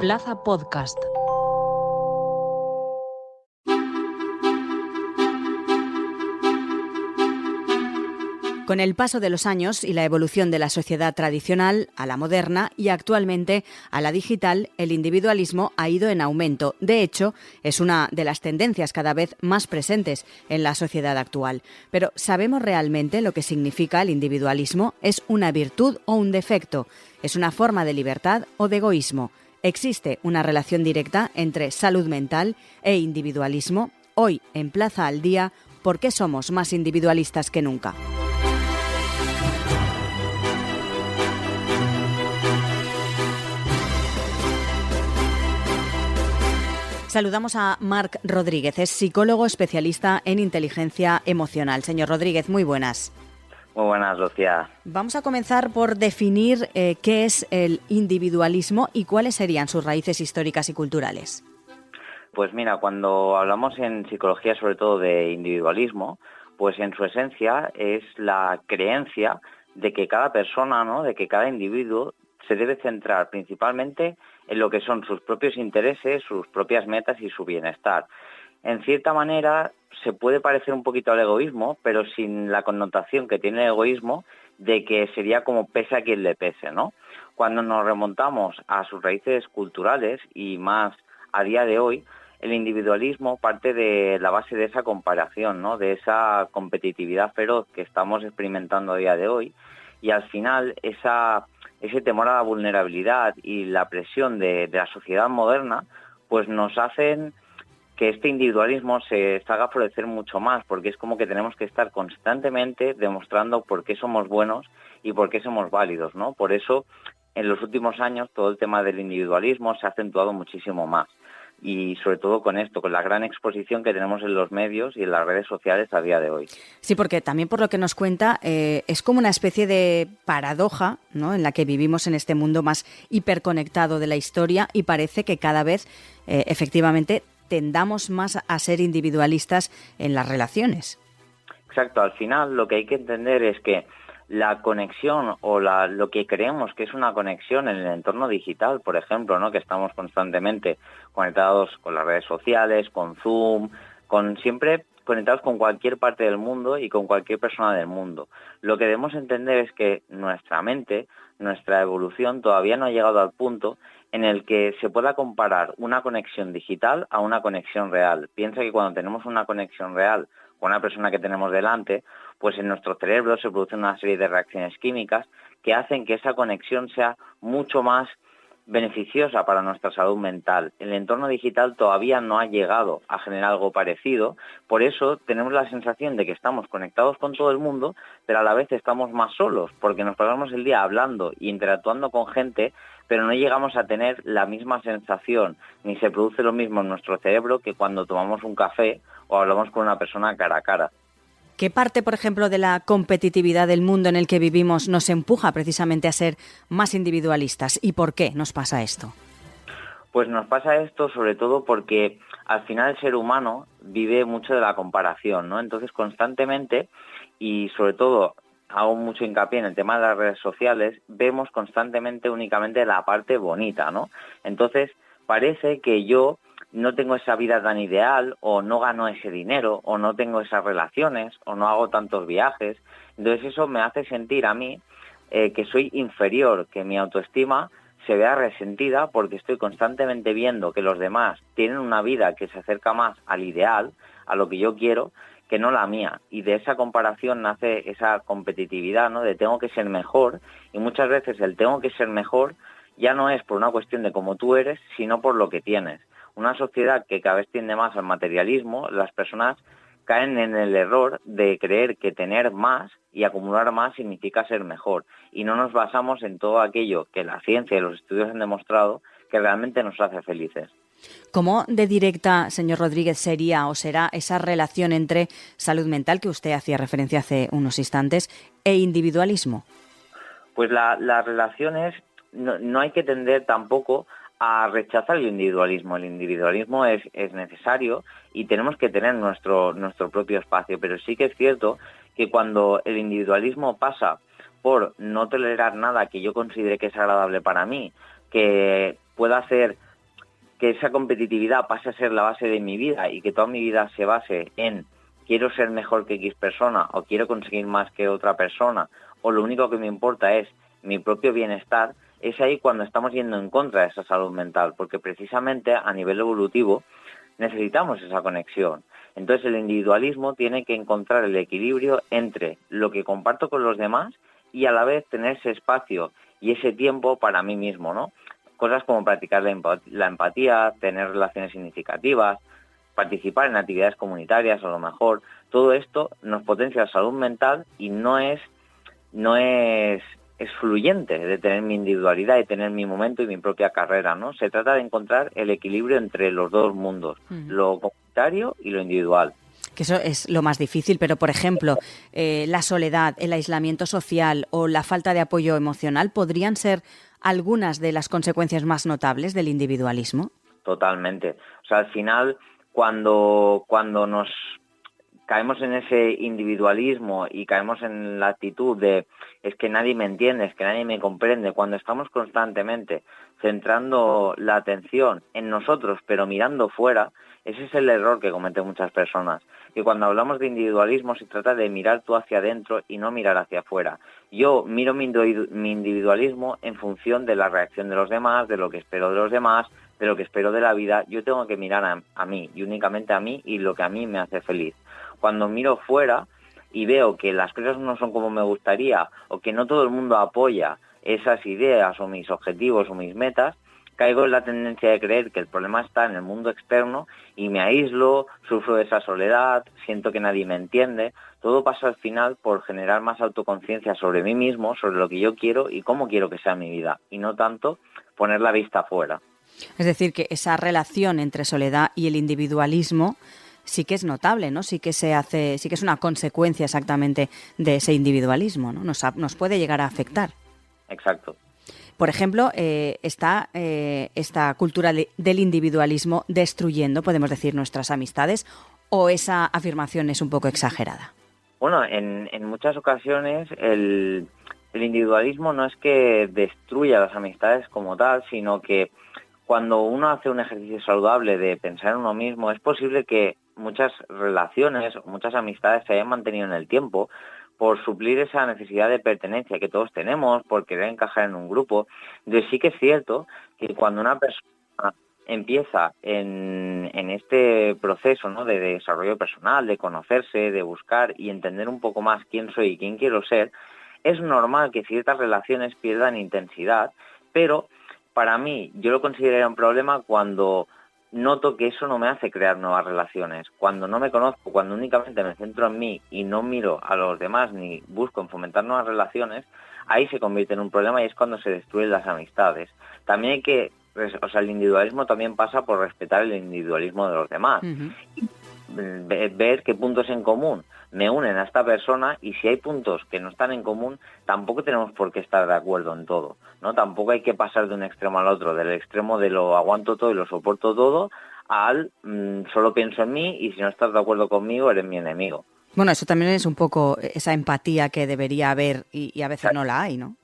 Plaza Podcast. Con el paso de los años y la evolución de la sociedad tradicional a la moderna y actualmente a la digital, el individualismo ha ido en aumento. De hecho, es una de las tendencias cada vez más presentes en la sociedad actual. Pero, ¿sabemos realmente lo que significa el individualismo? ¿Es una virtud o un defecto? ¿Es una forma de libertad o de egoísmo? ¿Existe una relación directa entre salud mental e individualismo? Hoy, en Plaza al Día, ¿por qué somos más individualistas que nunca? Saludamos a Marc Rodríguez, es psicólogo especialista en inteligencia emocional. Señor Rodríguez, muy buenas. Muy buenas, Lucía. Vamos a comenzar por definir qué es el individualismo y cuáles serían sus raíces históricas y culturales. Pues mira, cuando hablamos en psicología sobre todo de individualismo, pues en su esencia es la creencia de que cada persona, ¿no?, de que cada individuo se debe centrar principalmente en lo que son sus propios intereses, sus propias metas y su bienestar. En cierta manera se puede parecer un poquito al egoísmo, pero sin la connotación que tiene el egoísmo de que sería como pese a quien le pese, ¿no? Cuando nos remontamos a sus raíces culturales y más a día de hoy, el individualismo parte de la base de esa comparación, ¿no?, de esa competitividad feroz que estamos experimentando a día de hoy, y al final ese temor a la vulnerabilidad y la presión de la sociedad moderna, pues nos hacen que este individualismo se haga florecer mucho más, porque es como que tenemos que estar constantemente demostrando por qué somos buenos y por qué somos válidos, ¿no? Por eso, en los últimos años, todo el tema del individualismo se ha acentuado muchísimo más. Y sobre todo con esto, con la gran exposición que tenemos en los medios y en las redes sociales a día de hoy. Sí, porque también por lo que nos cuenta, es como una especie de paradoja, ¿no?, en la que vivimos en este mundo más hiperconectado de la historia y parece que cada vez, efectivamente, tendamos más a ser individualistas en las relaciones. Exacto, al final lo que hay que entender es que la conexión o lo que creemos que es una conexión en el entorno digital, por ejemplo, ¿no?, que estamos constantemente conectados con las redes sociales, con Zoom, siempre conectados con cualquier parte del mundo y con cualquier persona del mundo. Lo que debemos entender es que nuestra mente, nuestra evolución todavía no ha llegado al punto en el que se pueda comparar una conexión digital a una conexión real. Piensa que cuando tenemos una conexión real con una persona que tenemos delante, pues en nuestro cerebro se producen una serie de reacciones químicas que hacen que esa conexión sea mucho más beneficiosa para nuestra salud mental. El entorno digital todavía no ha llegado a generar algo parecido, por eso tenemos la sensación de que estamos conectados con todo el mundo, pero a la vez estamos más solos, porque nos pasamos el día hablando e interactuando con gente, pero no llegamos a tener la misma sensación, ni se produce lo mismo en nuestro cerebro que cuando tomamos un café o hablamos con una persona cara a cara. ¿Qué parte, por ejemplo, de la competitividad del mundo en el que vivimos nos empuja precisamente a ser más individualistas? ¿Y por qué nos pasa esto? Pues nos pasa esto sobre todo porque al final el ser humano vive mucho de la comparación, ¿no? Entonces constantemente, y sobre todo hago mucho hincapié en el tema de las redes sociales, vemos constantemente únicamente la parte bonita, ¿no? Entonces parece que yo no tengo esa vida tan ideal, o no gano ese dinero, o no tengo esas relaciones, o no hago tantos viajes. Entonces eso me hace sentir a mí que soy inferior, que mi autoestima se vea resentida porque estoy constantemente viendo que los demás tienen una vida que se acerca más al ideal, a lo que yo quiero, que no la mía. Y de esa comparación nace esa competitividad, ¿no?, de tengo que ser mejor, y muchas veces el tengo que ser mejor ya no es por una cuestión de cómo tú eres, sino por lo que tienes. Una sociedad que cada vez tiende más al materialismo, las personas caen en el error de creer que tener más y acumular más significa ser mejor, y no nos basamos en todo aquello que la ciencia y los estudios han demostrado que realmente nos hace felices. ¿Cómo de directa, señor Rodríguez, sería o será esa relación entre salud mental, que usted hacía referencia hace unos instantes, e individualismo? Pues las relaciones no hay que tender tampoco a rechazar el individualismo. El individualismo es necesario y tenemos que tener nuestro propio espacio, pero sí que es cierto que cuando el individualismo pasa por no tolerar nada que yo considere que es agradable para mí, que pueda hacer que esa competitividad pase a ser la base de mi vida y que toda mi vida se base en quiero ser mejor que X persona o quiero conseguir más que otra persona o lo único que me importa es mi propio bienestar, es ahí cuando estamos yendo en contra de esa salud mental, porque precisamente a nivel evolutivo necesitamos esa conexión. Entonces el individualismo tiene que encontrar el equilibrio entre lo que comparto con los demás y a la vez tener ese espacio y ese tiempo para mí mismo, ¿no? Cosas como practicar la empatía, tener relaciones significativas, participar en actividades comunitarias a lo mejor. Todo esto nos potencia la salud mental y no es fluyente de tener mi individualidad y tener mi momento y mi propia carrera, ¿no? Se trata de encontrar el equilibrio entre los dos mundos, lo comunitario y lo individual. Que eso es lo más difícil, pero por ejemplo, la soledad, el aislamiento social o la falta de apoyo emocional podrían ser algunas de las consecuencias más notables del individualismo. Totalmente. O sea, al final, cuando nos caemos en ese individualismo y caemos en la actitud de es que nadie me entiende, es que nadie me comprende, cuando estamos constantemente centrando la atención en nosotros pero mirando fuera, ese es el error que cometen muchas personas. Y cuando hablamos de individualismo se trata de mirar tú hacia adentro y no mirar hacia afuera. Yo miro mi individualismo en función de la reacción de los demás, de lo que espero de los demás, de lo que espero de la vida. Yo tengo que mirar a mí y únicamente a mí y lo que a mí me hace feliz. Cuando miro fuera y veo que las cosas no son como me gustaría o que no todo el mundo apoya esas ideas o mis objetivos o mis metas, caigo en la tendencia de creer que el problema está en el mundo externo y me aíslo, sufro de esa soledad, siento que nadie me entiende. Todo pasa al final por generar más autoconciencia sobre mí mismo, sobre lo que yo quiero y cómo quiero que sea mi vida, y no tanto poner la vista afuera. Es decir, que esa relación entre soledad y el individualismo sí que es notable, ¿no? Sí que es una consecuencia exactamente de ese individualismo, ¿no? Nos puede llegar a afectar. Exacto. Por ejemplo, está esta cultura del individualismo destruyendo, podemos decir, nuestras amistades, ¿o esa afirmación es un poco exagerada? Bueno, en muchas ocasiones el individualismo no es que destruya las amistades como tal, sino que cuando uno hace un ejercicio saludable de pensar en uno mismo, es posible que muchas relaciones, muchas amistades se hayan mantenido en el tiempo por suplir esa necesidad de pertenencia que todos tenemos, por querer encajar en un grupo. Entonces sí que es cierto que cuando una persona empieza en este proceso, ¿no?, de desarrollo personal, de conocerse, de buscar y entender un poco más quién soy y quién quiero ser, es normal que ciertas relaciones pierdan intensidad, pero para mí yo lo considero un problema cuando noto que eso no me hace crear nuevas relaciones. Cuando no me conozco, cuando únicamente me centro en mí y no miro a los demás ni busco en fomentar nuevas relaciones, ahí se convierte en un problema y es cuando se destruyen las amistades. También hay que, el individualismo también pasa por respetar el individualismo de los demás. Ver qué puntos en común me unen a esta persona, y si hay puntos que no están en común, tampoco tenemos por qué estar de acuerdo en todo, ¿no? Tampoco hay que pasar de un extremo al otro, del extremo de lo aguanto todo y lo soporto todo, al solo pienso en mí y si no estás de acuerdo conmigo eres mi enemigo. Bueno, eso también es un poco esa empatía que debería haber y a veces no la hay, ¿no?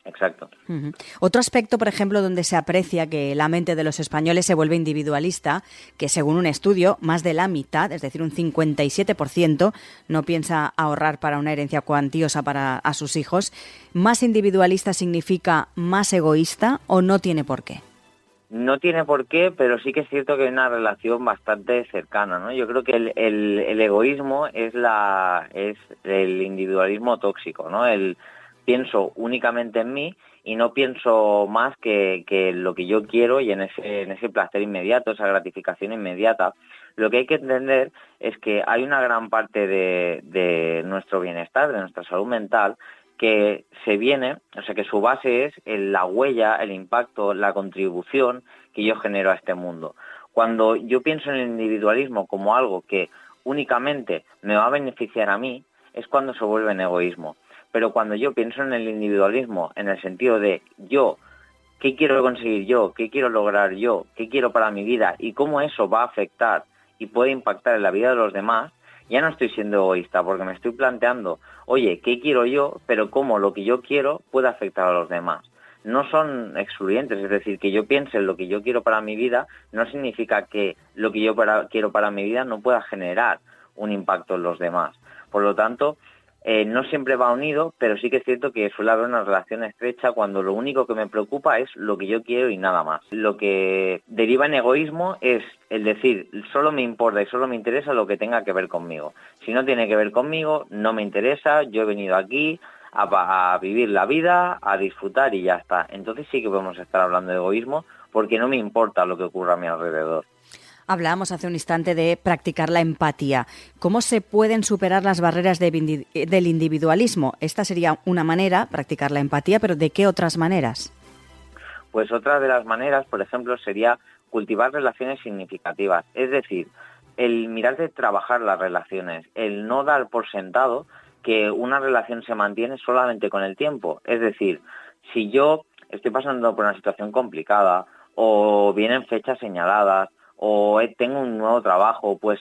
Exacto. Uh-huh. Otro aspecto, por ejemplo, donde se aprecia que la mente de los españoles se vuelve individualista, que según un estudio, más de la mitad, es decir, un 57%, no piensa ahorrar para una herencia cuantiosa a sus hijos. ¿Más individualista significa más egoísta o no tiene por qué? No tiene por qué, pero sí que es cierto que hay una relación bastante cercana, ¿no? Yo creo que el egoísmo es el individualismo tóxico, ¿no? Pienso únicamente en mí y no pienso más que lo que yo quiero y en ese placer inmediato, esa gratificación inmediata. Lo que hay que entender es que hay una gran parte de nuestro bienestar, de nuestra salud mental, que que su base es la huella, el impacto, la contribución que yo genero a este mundo. Cuando yo pienso en el individualismo como algo que únicamente me va a beneficiar a mí, es cuando se vuelve en egoísmo. Pero cuando yo pienso en el individualismo en el sentido de yo, ¿qué quiero conseguir yo? ¿Qué quiero lograr yo? ¿Qué quiero para mi vida? Y cómo eso va a afectar y puede impactar en la vida de los demás, ya no estoy siendo egoísta porque me estoy planteando, oye, ¿qué quiero yo? Pero cómo lo que yo quiero puede afectar a los demás. no son excluyentes. Es decir, que yo piense en lo que yo quiero para mi vida no significa que lo que yo quiero para mi vida no pueda generar un impacto en los demás. Por lo tanto, no siempre va unido, pero sí que es cierto que suele haber una relación estrecha cuando lo único que me preocupa es lo que yo quiero y nada más. Lo que deriva en egoísmo es el decir, solo me importa y solo me interesa lo que tenga que ver conmigo. Si no tiene que ver conmigo, no me interesa, yo he venido aquí a vivir la vida, a disfrutar y ya está. Entonces sí que podemos estar hablando de egoísmo porque no me importa lo que ocurra a mi alrededor. Hablábamos hace un instante de practicar la empatía. ¿Cómo se pueden superar las barreras del individualismo? Esta sería una manera, practicar la empatía, pero ¿de qué otras maneras? Pues otra de las maneras, por ejemplo, sería cultivar relaciones significativas. Es decir, el mirar de trabajar las relaciones, el no dar por sentado que una relación se mantiene solamente con el tiempo. Es decir, si yo estoy pasando por una situación complicada o vienen fechas señaladas, o tengo un nuevo trabajo, pues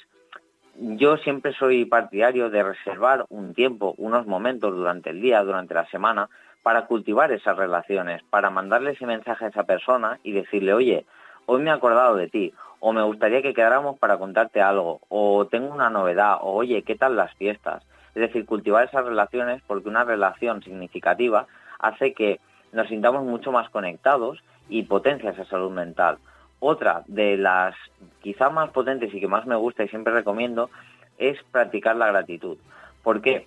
yo siempre soy partidario de reservar un tiempo, unos momentos durante el día, durante la semana, para cultivar esas relaciones, para mandarle ese mensaje a esa persona y decirle, oye, hoy me he acordado de ti, o me gustaría que quedáramos para contarte algo, o tengo una novedad, o oye, ¿qué tal las fiestas? Es decir, cultivar esas relaciones porque una relación significativa hace que nos sintamos mucho más conectados y potencia esa salud mental. Otra de las quizá más potentes y que más me gusta y siempre recomiendo es practicar la gratitud. ¿Por qué?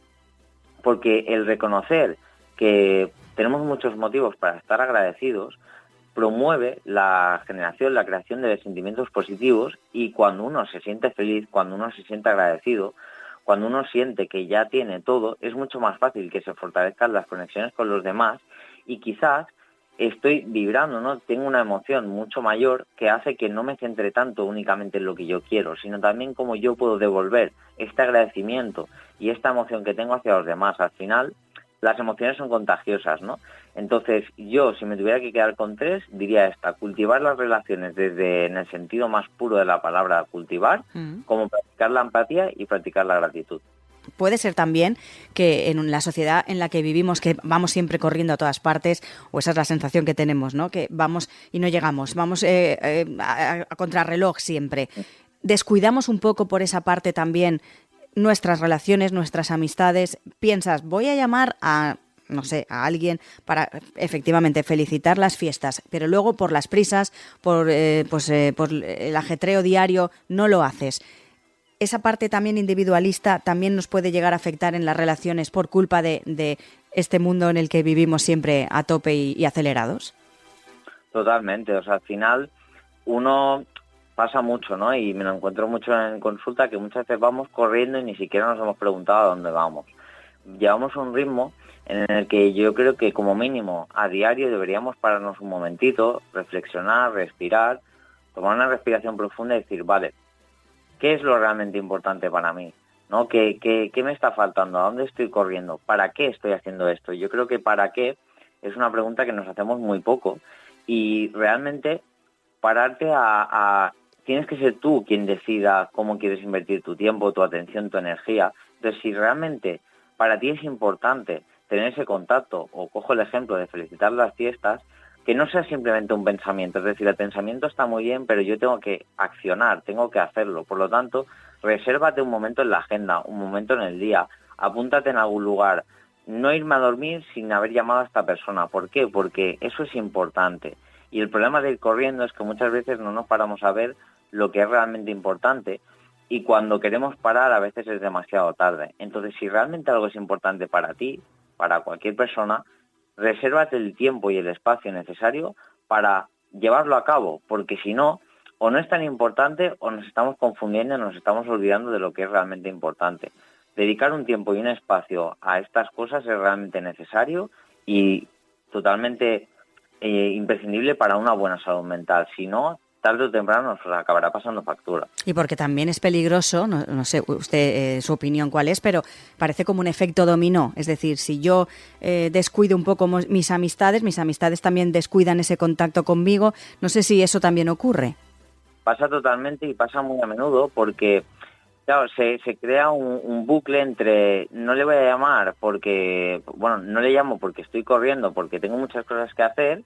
Porque el reconocer que tenemos muchos motivos para estar agradecidos promueve la generación, la creación de sentimientos positivos y cuando uno se siente feliz, cuando uno se siente agradecido, cuando uno siente que ya tiene todo, es mucho más fácil que se fortalezcan las conexiones con los demás y quizás estoy vibrando, ¿no? Tengo una emoción mucho mayor que hace que no me centre tanto únicamente en lo que yo quiero, sino también cómo yo puedo devolver este agradecimiento y esta emoción que tengo hacia los demás. Al final, las emociones son contagiosas, ¿no? Entonces, yo, si me tuviera que quedar con tres, diría esta: cultivar las relaciones desde en el sentido más puro de la palabra cultivar, como practicar la empatía y practicar la gratitud. Puede ser también que en la sociedad en la que vivimos, que vamos siempre corriendo a todas partes, o esa es la sensación que tenemos, ¿no? Que vamos y no llegamos, vamos a contrarreloj siempre. Descuidamos un poco por esa parte también nuestras relaciones, nuestras amistades. Piensas, voy a llamar a, no sé, a alguien para efectivamente felicitar las fiestas, pero luego por las prisas, por el ajetreo diario, no lo haces. Esa parte también individualista también nos puede llegar a afectar en las relaciones por culpa de este mundo en el que vivimos siempre a tope y acelerados. Totalmente, o sea, al final uno pasa mucho, ¿no? Y me lo encuentro mucho en consulta, que muchas veces vamos corriendo y ni siquiera nos hemos preguntado a dónde vamos. Llevamos un ritmo en el que yo creo que como mínimo a diario deberíamos pararnos un momentito, reflexionar, respirar, tomar una respiración profunda y decir, vale, ¿qué es lo realmente importante para mí? ¿No? ¿Qué me está faltando? ¿A dónde estoy corriendo? ¿Para qué estoy haciendo esto? Yo creo que para qué es una pregunta que nos hacemos muy poco y realmente pararte tienes que ser tú quien decida cómo quieres invertir tu tiempo, tu atención, tu energía. Entonces, si realmente para ti es importante tener ese contacto, o cojo el ejemplo de felicitar las fiestas, que no sea simplemente un pensamiento. Es decir, el pensamiento está muy bien, pero yo tengo que accionar, tengo que hacerlo. Por lo tanto, resérvate un momento en la agenda, un momento en el día, apúntate en algún lugar. No irme a dormir sin haber llamado a esta persona. ¿Por qué? Porque eso es importante. Y el problema de ir corriendo es que muchas veces no nos paramos a ver lo que es realmente importante y cuando queremos parar a veces es demasiado tarde. Entonces, si realmente algo es importante para ti, para cualquier persona, resérvate el tiempo y el espacio necesario para llevarlo a cabo, porque si no, o no es tan importante o nos estamos confundiendo, nos estamos olvidando de lo que es realmente importante. Dedicar un tiempo y un espacio a estas cosas es realmente necesario y totalmente imprescindible para una buena salud mental. Si no, tarde o temprano nos acabará pasando factura. Y porque también es peligroso, no sé usted su opinión cuál es, pero parece como un efecto dominó. Es decir, si yo descuido un poco mis amistades también descuidan ese contacto conmigo. No sé si eso también ocurre. Pasa totalmente y pasa muy a menudo porque Claro, se crea un bucle entre no le voy a llamar porque, bueno, no le llamo porque estoy corriendo, porque tengo muchas cosas que hacer,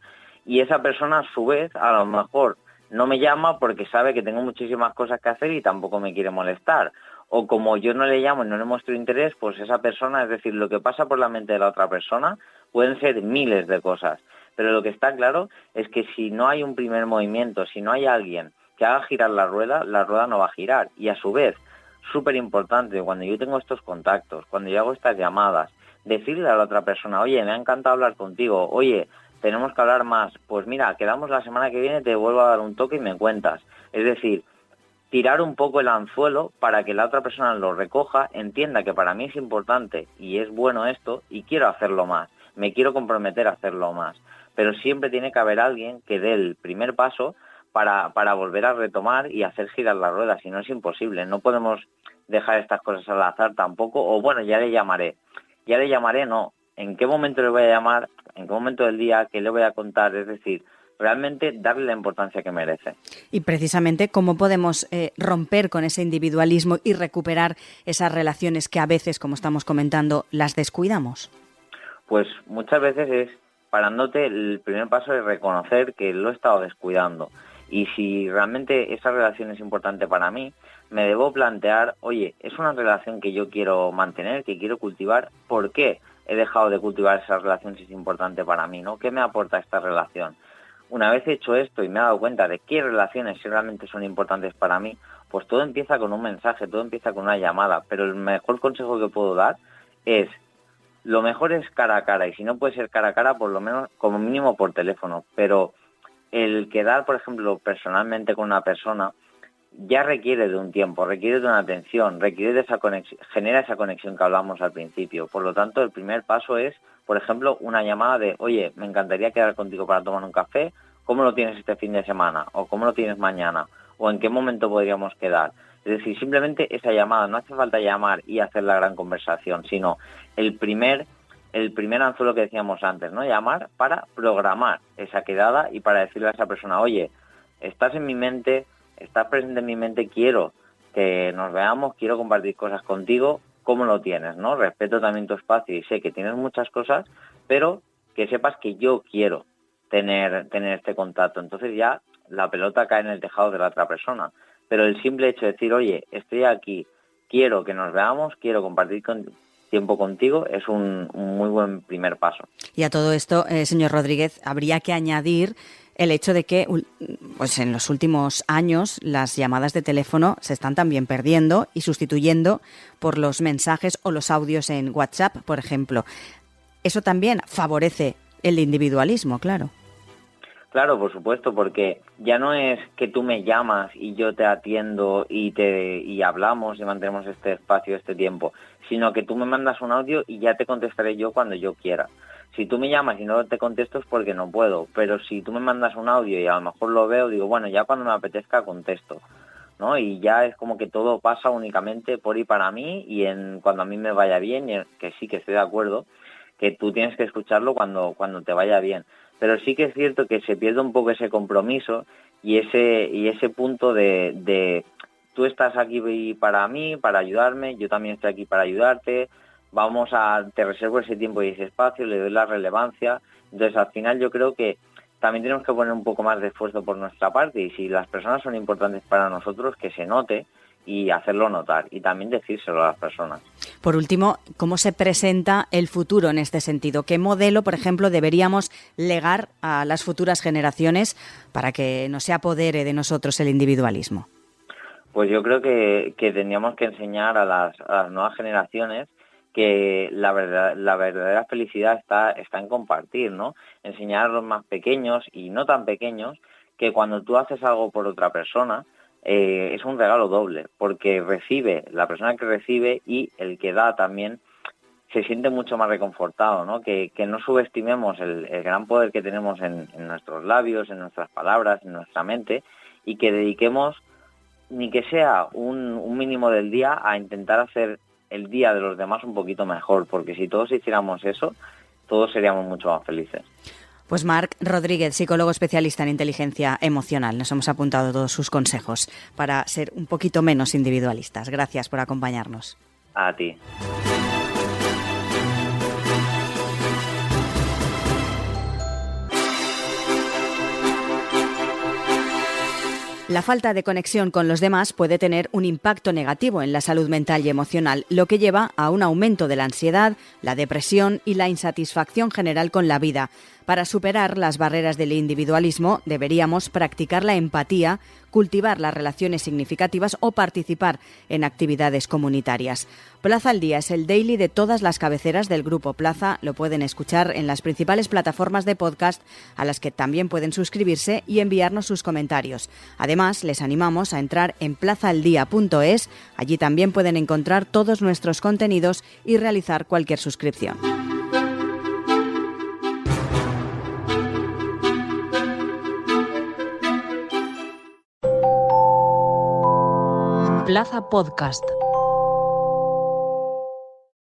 y esa persona a su vez a lo mejor no me llama porque sabe que tengo muchísimas cosas que hacer y tampoco me quiere molestar. O como yo no le llamo y no le muestro interés, pues esa persona, es decir, lo que pasa por la mente de la otra persona pueden ser miles de cosas. Pero lo que está claro es que si no hay un primer movimiento, si no hay alguien que haga girar la rueda no va a girar. Y a su vez, súper importante, cuando yo tengo estos contactos, cuando yo hago estas llamadas, decirle a la otra persona, oye, me ha encantado hablar contigo, oye, tenemos que hablar más, pues mira, quedamos la semana que viene, te vuelvo a dar un toque y me cuentas. Es decir, tirar un poco el anzuelo para que la otra persona lo recoja, entienda que para mí es importante y es bueno esto y quiero hacerlo más, me quiero comprometer a hacerlo más. Pero siempre tiene que haber alguien que dé el primer paso para volver a retomar y hacer girar la rueda, si no es imposible. No podemos dejar estas cosas al azar tampoco, o bueno, ya le llamaré, no. ¿En qué momento le voy a llamar? ¿En qué momento del día? ¿Qué le voy a contar? Es decir, realmente darle la importancia que merece. Y precisamente, ¿cómo podemos romper con ese individualismo y recuperar esas relaciones que a veces, como estamos comentando, las descuidamos? Pues muchas veces es parándote, el primer paso es reconocer que lo he estado descuidando. Y si realmente esa relación es importante para mí, me debo plantear, oye, es una relación que yo quiero mantener, que quiero cultivar, ¿por qué he dejado de cultivar esa relación si es importante para mí, ¿no? ¿Qué me aporta esta relación? Una vez hecho esto y me he dado cuenta de qué relaciones realmente son importantes para mí, pues todo empieza con un mensaje, todo empieza con una llamada, pero el mejor consejo que puedo dar es, lo mejor es cara a cara, y si no puede ser cara a cara, por lo menos como mínimo por teléfono, pero el quedar, por ejemplo, personalmente con una persona ya requiere de un tiempo, requiere de una atención, requiere de esa conexión, genera esa conexión que hablamos al principio. Por lo tanto, el primer paso es, por ejemplo, una llamada de, oye, me encantaría quedar contigo para tomar un café, ¿cómo lo tienes este fin de semana? ¿O cómo lo tienes mañana? ¿O en qué momento podríamos quedar? Es decir, simplemente esa llamada, no hace falta llamar y hacer la gran conversación, sino el primer anzuelo que decíamos antes, ¿no? Llamar para programar esa quedada y para decirle a esa persona, oye, estás en mi mente, estás presente en mi mente, quiero que nos veamos, quiero compartir cosas contigo, ¿cómo lo tienes, no? Respeto también tu espacio y sé que tienes muchas cosas, pero que sepas que yo quiero tener este contacto. Entonces ya la pelota cae en el tejado de la otra persona. Pero el simple hecho de decir, oye, estoy aquí, quiero que nos veamos, quiero compartir tiempo contigo, es un muy buen primer paso. Y a todo esto, señor Rodríguez, habría que añadir el hecho de que pues en los últimos años las llamadas de teléfono se están también perdiendo y sustituyendo por los mensajes o los audios en WhatsApp, por ejemplo. Eso también favorece el individualismo, claro. Claro, por supuesto, porque ya no es que tú me llamas y yo te atiendo y hablamos y mantenemos este espacio, este tiempo, sino que tú me mandas un audio y ya te contestaré yo cuando yo quiera. Si tú me llamas y no te contesto es porque no puedo, pero si tú me mandas un audio y a lo mejor lo veo, digo, bueno, ya cuando me apetezca contesto, ¿no? Y ya es como que todo pasa únicamente por y para mí y cuando a mí me vaya bien, y que sí que estoy de acuerdo, que tú tienes que escucharlo cuando te vaya bien. Pero sí que es cierto que se pierde un poco ese compromiso y ese punto de tú estás aquí para mí, para ayudarme, yo también estoy aquí para ayudarte, te reservo ese tiempo y ese espacio, le doy la relevancia. Entonces, al final yo creo que también tenemos que poner un poco más de esfuerzo por nuestra parte y si las personas son importantes para nosotros, que se note y hacerlo notar y también decírselo a las personas. Por último, ¿cómo se presenta el futuro en este sentido? ¿Qué modelo, por ejemplo, deberíamos legar a las futuras generaciones para que no se apodere de nosotros el individualismo? Pues yo creo que tendríamos que enseñar a las nuevas generaciones que la verdadera felicidad está en compartir, ¿no? Enseñar a los más pequeños y no tan pequeños que cuando tú haces algo por otra persona, es un regalo doble, porque la persona que recibe y el que da también se siente mucho más reconfortado, ¿no? Que no subestimemos el gran poder que tenemos en nuestros labios, en nuestras palabras, en nuestra mente, y que dediquemos, ni que sea un mínimo del día, a intentar hacer el día de los demás un poquito mejor, porque si todos hiciéramos eso, todos seríamos mucho más felices. Pues Marc Rodríguez, psicólogo especialista en inteligencia emocional. Nos hemos apuntado todos sus consejos para ser un poquito menos individualistas. Gracias por acompañarnos. A ti. La falta de conexión con los demás puede tener un impacto negativo en la salud mental y emocional, lo que lleva a un aumento de la ansiedad, la depresión y la insatisfacción general con la vida. Para superar las barreras del individualismo, deberíamos practicar la empatía, cultivar las relaciones significativas o participar en actividades comunitarias. Plaza al Día es el daily de todas las cabeceras del Grupo Plaza. Lo pueden escuchar en las principales plataformas de podcast, a las que también pueden suscribirse y enviarnos sus comentarios. Además, les animamos a entrar en plazaaldía.es. Allí también pueden encontrar todos nuestros contenidos y realizar cualquier suscripción. Plaza Podcast.